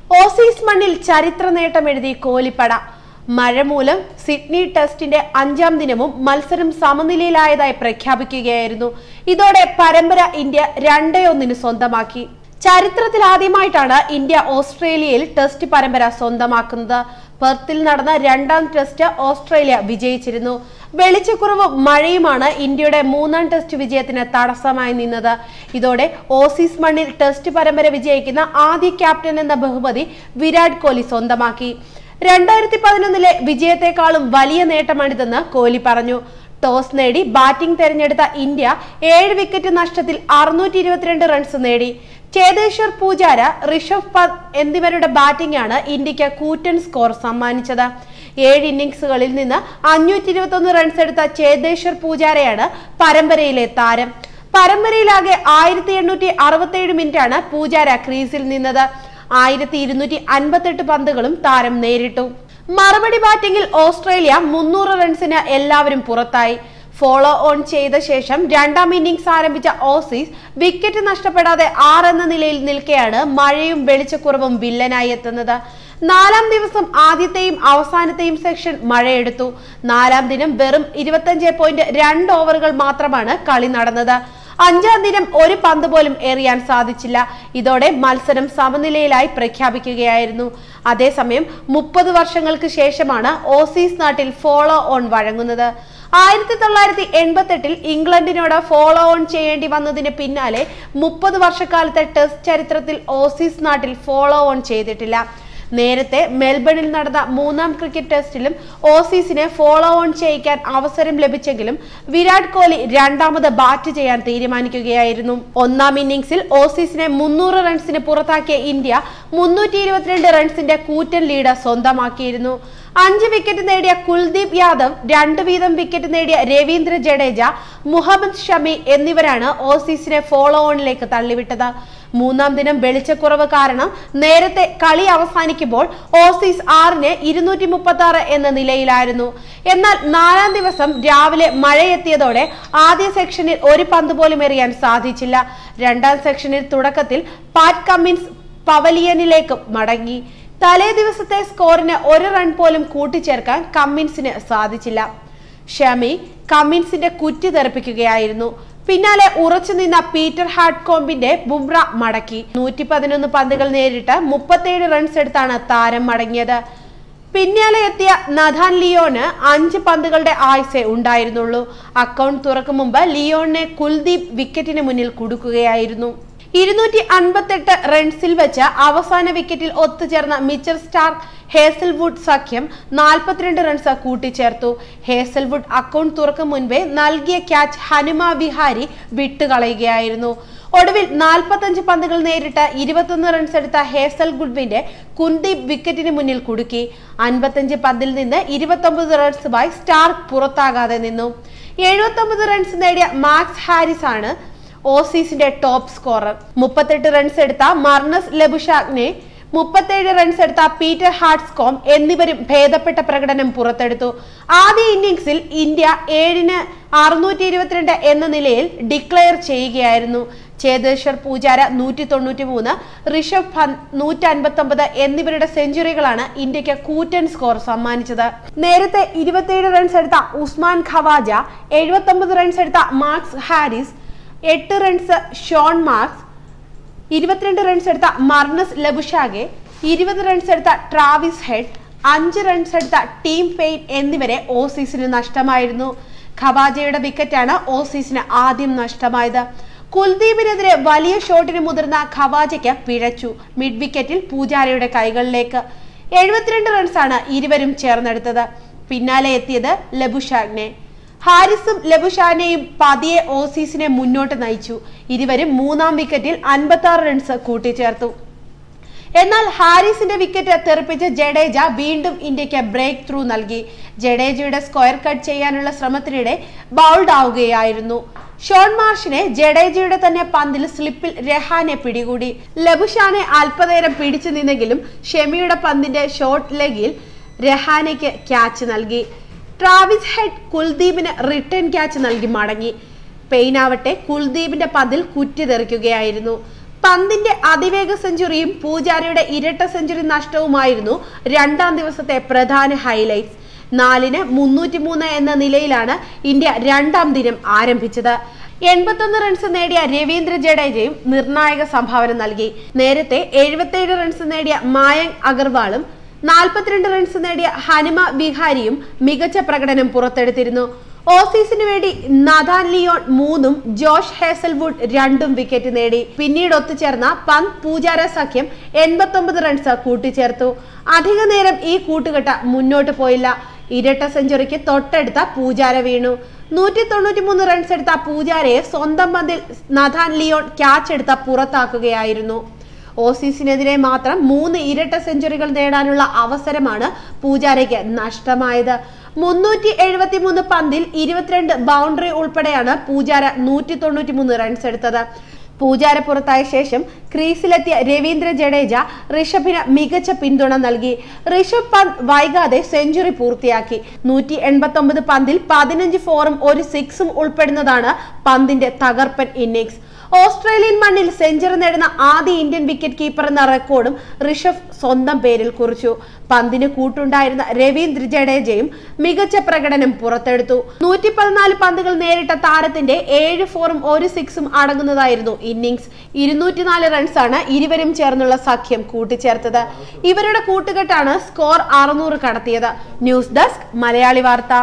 Aussies മണ്ണിൽ ചരിത്ര നേട്ടമെഴുതി കോഹ്ലിപ്പട. മഴ മൂലം സിഡ്നി ടെസ്റ്റിന്റെ 5ാം ദിനവും മത്സരം സമനിലയിലായതായി പ്രഖ്യാപിക്കുകയായിരുന്നു. ഇതോടെ പരമ്പര ഇന്ത്യ 2-1 സ്വന്തമാക്കി. ചരിത്രത്തിൽ ആദ്യമായിട്ടാണ് ഇന്ത്യ ഓസ്ട്രേലിയയിൽ ടെസ്റ്റ് പരമ്പര സ്വന്തമാക്കുന്നത്. പെർത്തിൽ നടന്ന 2ാം ടെസ്റ്റ് ഓസ്ട്രേലിയ വിജയിച്ചിരുന്നു. വെളിച്ചക്കുറവും മഴയുമാണ് ഇന്ത്യയുടെ 3ാം ടെസ്റ്റ് വിജയത്തിന് തടസ്സമായി നിന്നത്. ഇതോടെ ഓസീസ് മണ്ണിൽ ടെസ്റ്റ് പരമ്പര വിജയിക്കുന്ന ആദ്യ ക്യാപ്റ്റൻ എന്ന ബഹുമതി വിരാട് കോഹ്ലി സ്വന്തമാക്കി. 2011 വിജയത്തെക്കാളും വലിയ നേട്ടമാണിതെന്ന് കോഹ്ലി പറഞ്ഞു. ടോസ് നേടി ബാറ്റിംഗ് തെരഞ്ഞെടുത്ത ഇന്ത്യ 7 വിക്കറ്റ് നഷ്ടത്തിൽ 622 റൺസ് നേടി. ചേതേശ്വർ പൂജാര, ഋഷഭ് പന്ത് എന്നിവരുടെ ബാറ്റിംഗാണ് ഇന്ത്യക്ക് കൂറ്റൻ സ്കോർ സമ്മാനിച്ചത്. 7 ഇന്നിംഗ്സുകളിൽ നിന്ന് 521 റൺസ് എടുത്ത ചേതേശ്വർ പൂജാരയാണ് പരമ്പരയിലെ താരം. പരമ്പരയിലാകെ 1867 മിനിറ്റാണ് പൂജാര ക്രീസിൽ നിന്നത്. 1258 പന്തുകളും താരം നേരിട്ടു. മറുപടി ബാറ്റിംഗിൽ ഓസ്ട്രേലിയ 300 റൺസിന് എല്ലാവരും പുറത്തായി. ഫോളോ ഓൺ ചെയ്ത ശേഷം 2ാം ഇന്നിംഗ്സ് ആരംഭിച്ച ഓസീസ് വിക്കറ്റ് നഷ്ടപ്പെടാതെ 6 എന്ന നിലയിൽ നിൽക്കെയാണ് മഴയും വെളിച്ചക്കുറവും വില്ലനായി എത്തുന്നത്. 4ാം ദിവസം ആദ്യത്തെയും അവസാനത്തെയും സെക്ഷൻ മഴയെടുത്തു. 4ാം ദിനം വെറും 25.2 ഓവറുകൾ മാത്രമാണ് കളി നടന്നത്. 5ാം ദിനം ഒരു പന്ത് പോലും എറിയാൻ സാധിച്ചില്ല. ഇതോടെ മത്സരം സമനിലയിലായി പ്രഖ്യാപിക്കുകയായിരുന്നു. അതേസമയം 30 വർഷങ്ങൾക്ക് ശേഷമാണ് ഓസീസ് നാട്ടിൽ ഫോളോ ഓൺ വഴങ്ങുന്നത്. 1988 ഇംഗ്ലണ്ടിനോട് ഫോളോ ഓൺ ചെയ്യേണ്ടി വന്നതിന് പിന്നാലെ 30 വർഷക്കാലത്തെ ടെസ്റ്റ് ചരിത്രത്തിൽ ഓസീസ് നാട്ടിൽ ഫോളോ ഓൺ ചെയ്തിട്ടില്ല. നേരത്തെ മെൽബണിൽ നടന്ന 3ാം ക്രിക്കറ്റ് ടെസ്റ്റിലും ഓസീസിനെ ഫോളോ ഓൺ ചെയ്യിക്കാൻ അവസരം ലഭിച്ചെങ്കിലും വിരാട് കോഹ്ലി 2ാമത് ബാറ്റ് ചെയ്യാൻ തീരുമാനിക്കുകയായിരുന്നു. 1ാം ഇന്നിംഗ്സിൽ ഓസീസിനെ 300 റൺസിന് പുറത്താക്കിയ ഇന്ത്യ 322 റൺസിന്റെ കൂറ്റൻ ലീഡ് സ്വന്തമാക്കിയിരുന്നു. 5 വിക്കറ്റ് നേടിയ കുൽദീപ് യാദവ്, 2 വീതം വിക്കറ്റ് നേടിയ രവീന്ദ്ര ജഡേജ, മുഹമ്മദ് ഷമി എന്നിവരാണ് ഓസീസിനെ ഫോളോ ഓണിലേക്ക് തള്ളിവിട്ടത്. 3ാം ദിനം വെളിച്ചക്കുറവ് കാരണം നേരത്തെ കളി അവസാനിക്കുമ്പോൾ ഓസീസ് 6ന് 236 എന്ന നിലയിലായിരുന്നു. എന്നാൽ 4ാം ദിവസം രാവിലെ മഴയെത്തിയതോടെ ആദ്യ സെക്ഷനിൽ ഒരു പന്ത് പോലും എറിയാൻ സാധിച്ചില്ല. 2ാം സെക്ഷനിൽ തുടക്കത്തിൽ പാറ്റ് കമ്മിൻസ് പവലിയനിലേക്ക് മടങ്ങി. തലേ ദിവസത്തെ സ്കോറിന് 1 റൺ പോലും കൂട്ടിച്ചേർക്കാൻ കമ്മിൻസിന് സാധിച്ചില്ല. ഷമി കമ്മിൻസിന്റെ കുറ്റി തെറിപ്പിക്കുകയായിരുന്നു. പിന്നാലെ ഉറച്ചുനിന്ന പീറ്റർ ഹാഡ്കോംബിന്റെ ബുംറ മടക്കി. 111 പന്തുകൾ നേരിട്ട് 37 റൺസ് എടുത്താണ് താരം മടങ്ങിയത്. പിന്നാലെ എത്തിയ നഥാൻ ലിയോന് 5 പന്തുകളുടെ ആയുസേ ഉണ്ടായിരുന്നുള്ളൂ. അക്കൗണ്ട് തുറക്കും മുമ്പ് ലിയോണിനെ കുൽദീപ് വിക്കറ്റിന് മുന്നിൽ കുടുക്കുകയായിരുന്നു. 258 റൺസിൽ വെച്ച് അവസാന വിക്കറ്റിൽ ഒത്തുചേർന്ന മിച്ചൽ സ്റ്റാർക്ക് ഹേസൽവുഡ് സഖ്യം 42 റൺസ് കൂട്ടിച്ചേർത്തു. ഹേസൽവുഡ് അക്കൗണ്ട് തുറക്കും മുൻപേ നൽകിയ ക്യാച്ച് ഹനുമ വിഹാരി വിട്ടുകളയുകയായിരുന്നു. ഒടുവിൽ 45 പന്തുകൾ നേരിട്ട് 21 റൺസ് എടുത്ത ഹേസൽവുഡിന്റെ കുൽദീപ് വിക്കറ്റിന് മുന്നിൽ കുടുക്കി. 55 പന്തിൽ നിന്ന് 29 റൺസുമായി സ്റ്റാർക്ക് പുറത്താകാതെ നിന്നു. 79 റൺസ് നേടിയ മാക്സ് ഹാരിസ് ആണ് ഓസീസിന്റെ ടോപ്പ് സ്കോറർ. 38 റൺസ് എടുത്ത മർണസ് ലബുഷാഗ്നെ, 37 റൺസ് എടുത്ത പീറ്റർ ഹാഡ്കോംബ് എന്നിവരും ഭേദപ്പെട്ട പ്രകടനം പുറത്തെടുത്തു. ആദ്യ ഇന്നിംഗ്സിൽ ഇന്ത്യ 7ന് 622 എന്ന നിലയിൽ ഡിക്ലെയർ ചെയ്യുകയായിരുന്നു. ചേതേശ്വർ പൂജാര 193, ഋഷഭ് പന്ത് 159 എന്നിവരുടെ സെഞ്ചുറികളാണ് ഇന്ത്യക്ക് കൂറ്റൻ സ്കോർ സമ്മാനിച്ചത്. നേരത്തെ 27 റൺസ് എടുത്ത ഉസ്മാൻ ഖവാജ, 79 റൺസ് എടുത്ത Max Harris, 8 runs Shaun Marsh, 22 runs എടുത്ത മർണസ് ലബുഷാഗെ, 20 റൺസ് എടുത്ത ട്രാവിസ് ഹെഡ്, 5 റൺസ് എടുത്ത ടീം പെയിൻ എന്നിവരെ ഓസീസിന് നഷ്ടമായിരുന്നു. ഖവാജയുടെ വിക്കറ്റാണ് ഓസീസിന് ആദ്യം നഷ്ടമായത്. കുൽദീപിനെതിരെ വലിയ ഷോട്ടിന് മുതിർന്ന ഖവാജയ്ക്ക് പിഴച്ചു. മിഡ് വിക്കറ്റിൽ പൂജാരയുടെ കൈകളിലേക്ക്. 72 റൺസാണ് ഇരുവരും ചേർന്നെടുത്തത്. പിന്നാലെ എത്തിയത് ലബുഷാഗ്നെ. ഹാരിസും ലബുഷാനെയും പതിയെ ഓസീസിനെ മുന്നോട്ട് നയിച്ചു. ഇരുവരും 3ാം വിക്കറ്റിൽ 56 റൺസ് കൂട്ടിച്ചേർത്തു. എന്നാൽ ഹാരിസിന്റെ വിക്കറ്റ് തെറിപ്പിച്ച ജഡേജ വീണ്ടും ഇന്ത്യക്ക് ബ്രേക്ക് ത്രൂ നൽകി. ജഡേജയുടെ സ്ക്വയർ കട്ട് ചെയ്യാനുള്ള ശ്രമത്തിനിടെ ബൗൾഡ് ആവുകയായിരുന്നു. ഷോൺ മാർഷിനെ ജഡേജയുടെ തന്നെ പന്തിൽ സ്ലിപ്പിൽ രഹാനെ പിടികൂടി. ലബുഷാനെ അല്പനേരം പിടിച്ചു നിന്നെങ്കിലും ഷമിയുടെ പന്തിന്റെ ഷോർട്ട് ലെഗിൽ രഹാനെക്ക് ക്യാച്ച് നൽകി. ട്രാവിസ് ഹെഡ് കുൽദീപിന് റിട്ടേൺ ക്യാച്ച് നൽകി മടങ്ങി. പെയിനാവട്ടെ കുൽദീപിന്റെ പന്തിൽ കുറ്റി തെറിക്കുകയായിരുന്നു. പന്തിന്റെ അതിവേഗ സെഞ്ചുറിയും പൂജാരയുടെ ഇരട്ട സെഞ്ചുറി നഷ്ടവുമായിരുന്നു രണ്ടാം ദിവസത്തെ പ്രധാന ഹൈലൈറ്റ്സ്. 4-ന് 303 എന്ന നിലയിലാണ് ഇന്ത്യ രണ്ടാം ദിനം ആരംഭിച്ചത്. 81 റൺസ് നേടിയ രവീന്ദ്ര ജഡേജയും നിർണായക സംഭാവന നൽകി. നേരത്തെ 77 റൺസ് നേടിയ മായങ്ക് അഗർവാളും 42 റൺസ് നേടിയ ഹനുമ വിഹാരിയും മികച്ച പ്രകടനം പുറത്തെടുത്തിരുന്നു. ഓസീസിന് വേണ്ടി നഥാൻ ലിയോൺ 3-ഉം ജോഷ് ഹേസൽവുഡ് 2-ഉം വിക്കറ്റ് നേടി. പിന്നീട് ഒത്തുചേർന്ന പന്ത് പൂജാര സഖ്യം 89 റൺസ് കൂട്ടിച്ചേർത്തു. അധിക നേരം ഈ കൂട്ടുകെട്ട് മുന്നോട്ട് പോയില്ല. ഇരട്ട സെഞ്ചുറിക്ക് തൊട്ടടുത്ത പൂജാര വീണു. 193 റൺസ് എടുത്ത പൂജാരയെ സ്വന്തം പന്തിൽ നഥാൻ ലിയോൺ ക്യാച്ച് എടുത്ത പുറത്താക്കുകയായിരുന്നു. ഓസീസിനെതിരെ മാത്രം 3 ഇരട്ട സെഞ്ചുറികൾ നേടാനുള്ള അവസരമാണ് പൂജാരയ്ക്ക് നഷ്ടമായത്. 373 പന്തിൽ 22 ബൗണ്ടറി ഉൾപ്പെടെയാണ് പൂജാര 193 റൺസ് എടുത്തത്. പൂജാര പുറത്തായ ശേഷം ക്രീസിലെത്തിയ രവീന്ദ്ര ജഡേജ ഋഷഭിന് മികച്ച പിന്തുണ നൽകി. ഋഷഭ് പന്ത് വൈകാതെ സെഞ്ചുറി പൂർത്തിയാക്കി. 189 പന്തിൽ 15 4-ഉം 1 6-ഉം ഉൾപ്പെടുന്നതാണ് പന്തിന്റെ തകർപ്പൻ ഇന്നിംഗ്സ്. ഓസ്ട്രേലിയൻ മണ്ണിൽ സെഞ്ചുറി നേടുന്ന ആദ്യ ഇന്ത്യൻ വിക്കറ്റ് കീപ്പർ എന്ന റെക്കോർഡും ഋഷഭ് സ്വന്തം പേരിൽ കുറിച്ചു. പന്തിന് കൂട്ടുണ്ടായിരുന്ന രവീന്ദ്ര ജഡേജയും മികച്ച പ്രകടനം പുറത്തെടുത്തു. 114 പന്തുകൾ നേരിട്ട താരത്തിന്റെ 7 4-ഉം 1 6-ഉം അടങ്ങുന്നതായിരുന്നു ഇന്നിംഗ്സ്. 204 റൺസാണ് ഇരുവരും ചേർന്നുള്ള സഖ്യം കൂട്ടിച്ചേർത്തത്. ഇവരുടെ കൂട്ടുകെട്ടാണ് സ്കോർ 600 കടത്തിയത്. ന്യൂസ് ഡെസ്ക് മലയാളി വാർത്ത.